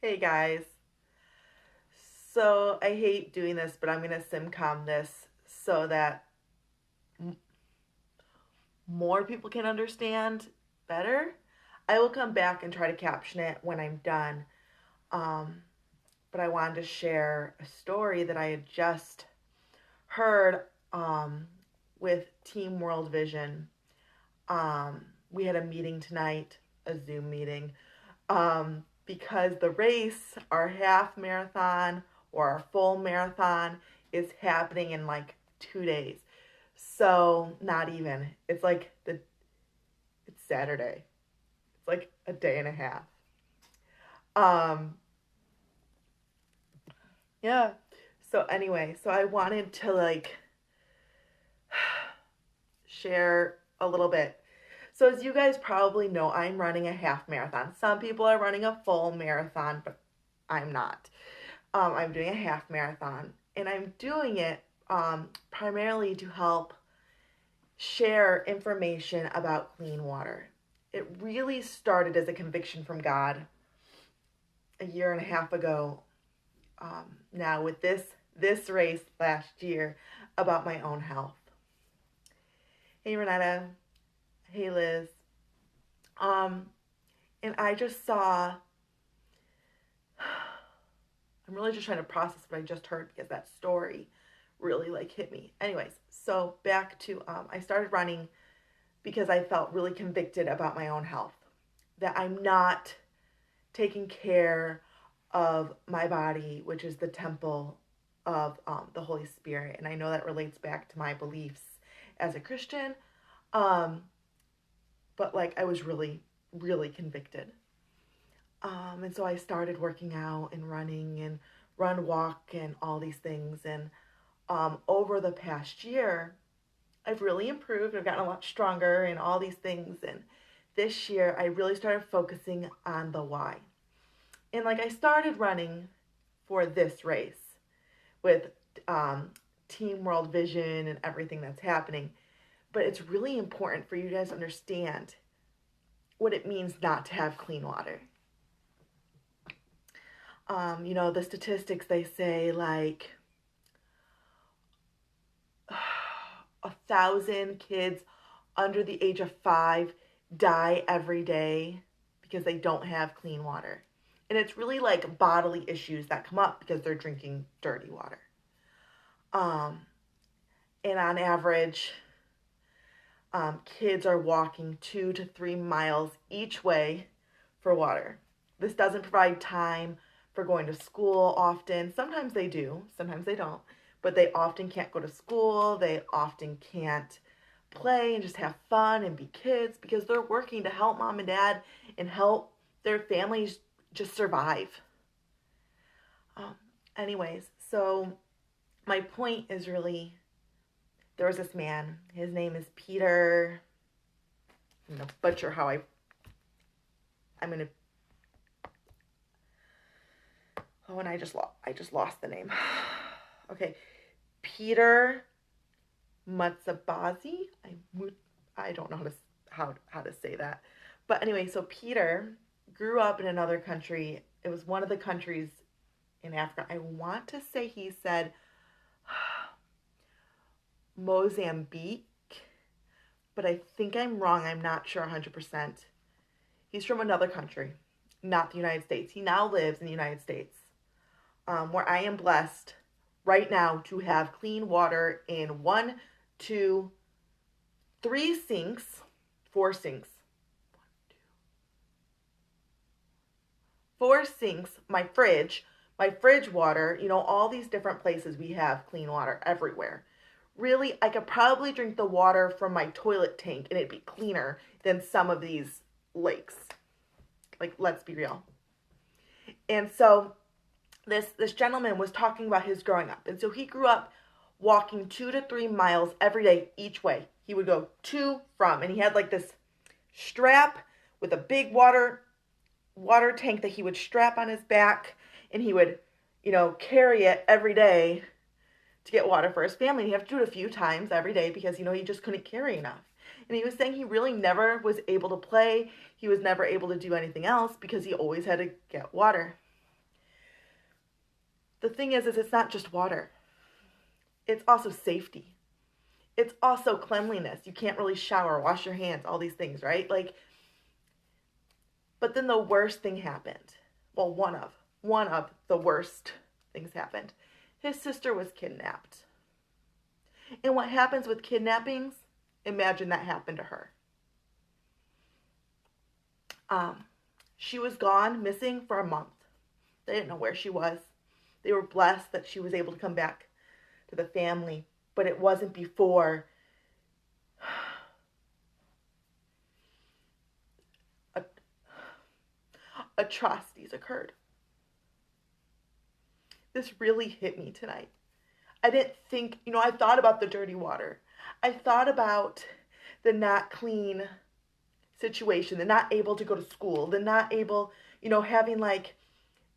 Hey guys. So I hate doing this, but I'm going to simcom this so that m- more people can understand better. I will come back and try to caption it when I'm done. Um, but I wanted to share a story that I had just heard with Team World Vision. We had a meeting tonight, a Zoom meeting, because the race, our half marathon or our full marathon, is happening in like 2 days. So not even. It's Saturday. It's like a day and a half. Um, yeah. So anyway, so I wanted to share a little bit. So as you guys probably know, I'm running a half marathon. Some people are running a full marathon, but I'm not. I'm doing a half marathon, and I'm doing it primarily to help share information about clean water. It really started as a conviction from God a year and a half ago. Now with this race last year about my own health. Hey Renetta, hey Liz. Um, and I just saw. I'm really just trying to process what I just heard because that story really hit me. Anyways, so back to I started running because I felt really convicted about my own health, that I'm not taking care of my body, which is the temple of the Holy Spirit. And I know that relates back to my beliefs as a Christian. Um, but I was really, really convicted. And so I started working out and running and run, walk, and all these things. And over the past year, I've really improved. I've gotten a lot stronger and all these things. And this year, I really started focusing on the why. And I started running for this race with um, Team World Vision and everything that's happening. But it's really important for you guys to understand what it means not to have clean water. The statistics, they say 1,000 kids under the age of 5 die every day because they don't have clean water. And it's really bodily issues that come up because they're drinking dirty water. Um, and on average, kids are walking 2 to 3 miles each way for water. This doesn't provide time for going to school often. Sometimes they do, sometimes they don't, but they often can't go to school. They often can't play and just have fun and be kids because they're working to help mom and dad and help their families just survive. Um, Anyways, so my point is really there was this man. His name is Peter. I'm gonna butcher how I'm gonna. Oh, and I just lost the name. Okay, Peter Matsabazi. I don't know how to say that, but anyway, so Peter grew up in another country. It was one of the countries in Africa. I want to say he said Mozambique, but I think I'm wrong. I'm not sure 100%. He's from another country, not the United States. He now lives in the United States, where I am blessed right now to have clean water in one, two, three sinks, four sinks, four sinks, my fridge water, all these different places we have clean water everywhere. Really, I could probably drink the water from my toilet tank and it'd be cleaner than some of these lakes. Let's be real. And so this gentleman was talking about his growing up. And so he grew up walking 2 to 3 miles every day each way. He would go to, from, and he had this strap with a big water tank that he would strap on his back, and he would, carry it every day to get water for his family. He'd have to do it a few times every day because, he just couldn't carry enough. And he was saying he really never was able to play. He was never able to do anything else because he always had to get water. the thing is it's not just water. It's also safety. It's also cleanliness. You can't really shower, wash your hands, all these things, right? Like, but then the worst thing happened. Well, one of the worst things happened. His sister was kidnapped. And what happens with kidnappings? Imagine that happened to her. She was gone, missing for a month. They didn't know where she was. They were blessed that she was able to come back to the family, but it wasn't before atrocities occurred. This really hit me tonight. I didn't think, I thought about the dirty water. I thought about the not clean situation, the not able to go to school, the not able, having like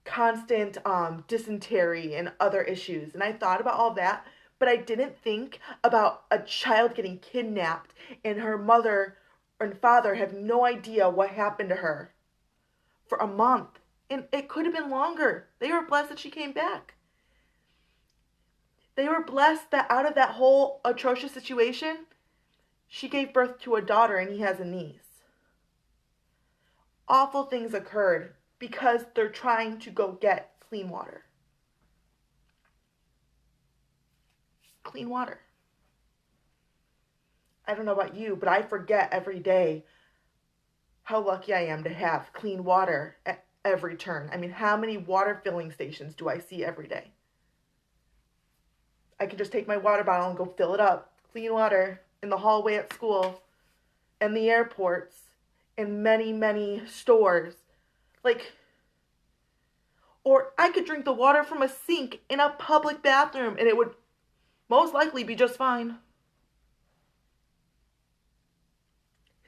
constant dysentery and other issues. And I thought about all that, but I didn't think about a child getting kidnapped and her mother and father have no idea what happened to her for a month. And it could have been longer. They were blessed that she came back. They were blessed that out of that whole atrocious situation, she gave birth to a daughter and he has a niece. Awful things occurred because they're trying to go get clean water. Clean water. I don't know about you, but I forget every day how lucky I am to have clean water at every turn. I mean, how many water filling stations do I see every day? I can just take my water bottle and go fill it up. Clean water in the hallway at school and the airports and many, many stores. Or I could drink the water from a sink in a public bathroom and it would most likely be just fine.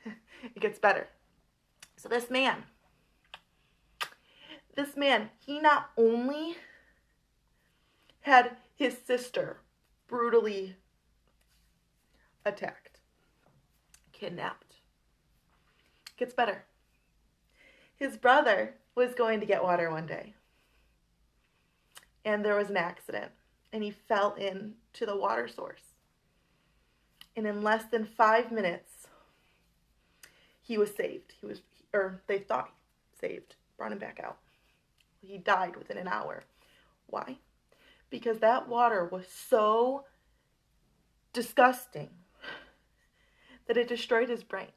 It gets better. So this man, he not only had his sister brutally attacked, kidnapped. Gets better. His brother was going to get water one day. And there was an accident. And he fell into the water source. And in less than 5 minutes, he was saved. They thought saved. Brought him back out. He died within an hour. Why? Because that water was so disgusting that it destroyed his brain.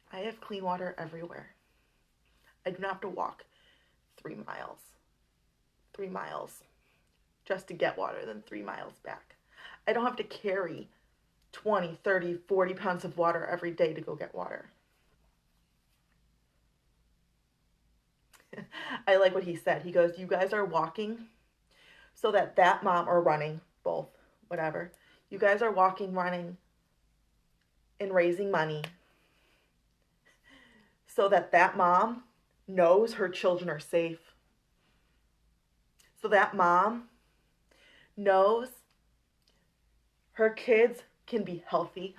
I have clean water everywhere. I do not have to walk 3 miles. 3 miles just to get water, then 3 miles back. I don't have to carry 20, 30, 40 pounds of water every day to go get water. I like what he said. He goes, you guys are walking so that mom, or running, both, whatever. You guys are walking, running, and raising money so that mom knows her children are safe. So that mom knows her kids can be healthy.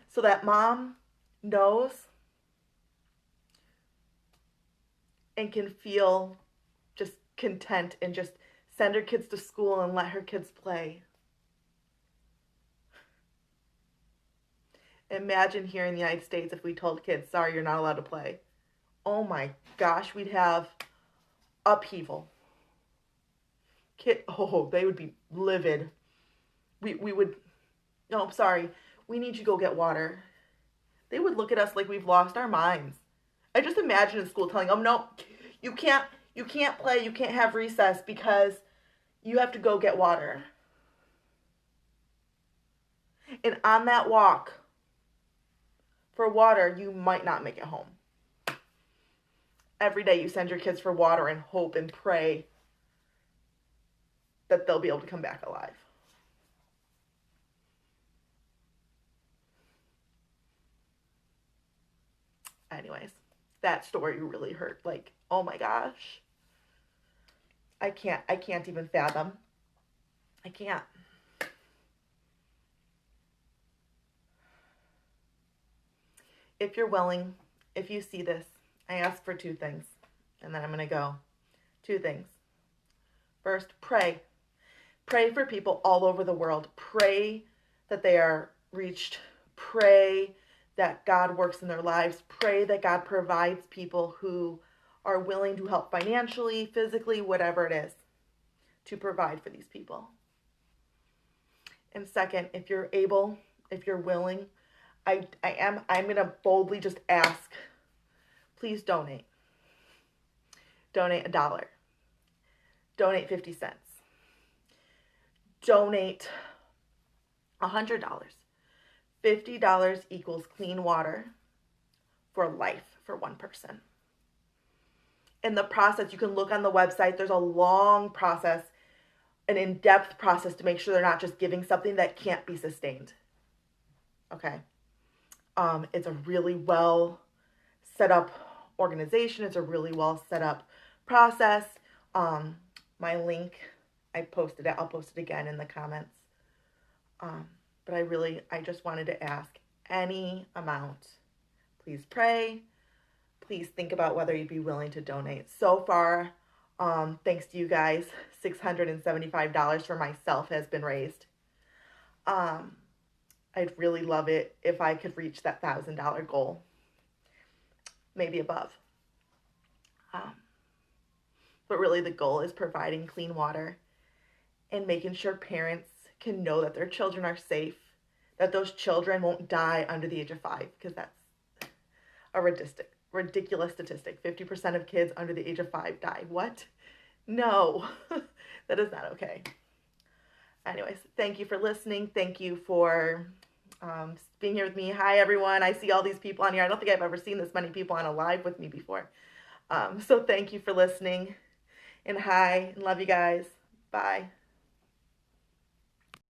So that mom knows and can feel just content and just send her kids to school and let her kids play. Imagine here in the United States if we told kids, sorry, you're not allowed to play. Oh my gosh, we'd have upheaval. They would be livid. We would, no, sorry, we need you to go get water. They would look at us like we've lost our minds. I just imagine in school telling them, no, you can't play, you can't have recess because you have to go get water. And on that walk for water, you might not make it home. Every day you send your kids for water and hope and pray that they'll be able to come back alive. Anyways, that story really hurt. Like, oh my gosh. I can't even fathom. I can't. If you're willing if you see this, I ask for 2 things, and then I'm going to go. 2 things. First, pray. Pray for people all over the world. Pray that they are reached. Pray that God works in their lives. Pray that God provides people who are willing to help financially, physically, whatever it is, to provide for these people. And second, if you're able, if you're willing, I'm going to boldly just ask, please donate. Donate $1. Donate 50 cents. Donate $100. $50 equals clean water for life for one person. In the process, you can look on the website. There's a long process, an in-depth process to make sure they're not just giving something that can't be sustained. Okay. It's a really well set up organization. It's a really well set up process. My link, I posted it. I'll post it again in the comments. But I just wanted to ask any amount. Please pray. Please think about whether you'd be willing to donate. So far, thanks to you guys, $675 for myself has been raised. I'd really love it if I could reach that $1,000 goal, maybe above. But really the goal is providing clean water and making sure parents can know that their children are safe, that those children won't die under the age of 5, because that's a ridiculous statistic. 50% of kids under the age of 5 die. What? No, that is not okay. Anyways, thank you for listening. Thank you for being here with me. Hi, everyone. I see all these people on here. I don't think I've ever seen this many people on a live with me before. So thank you for listening. And hi, and love you guys. Bye.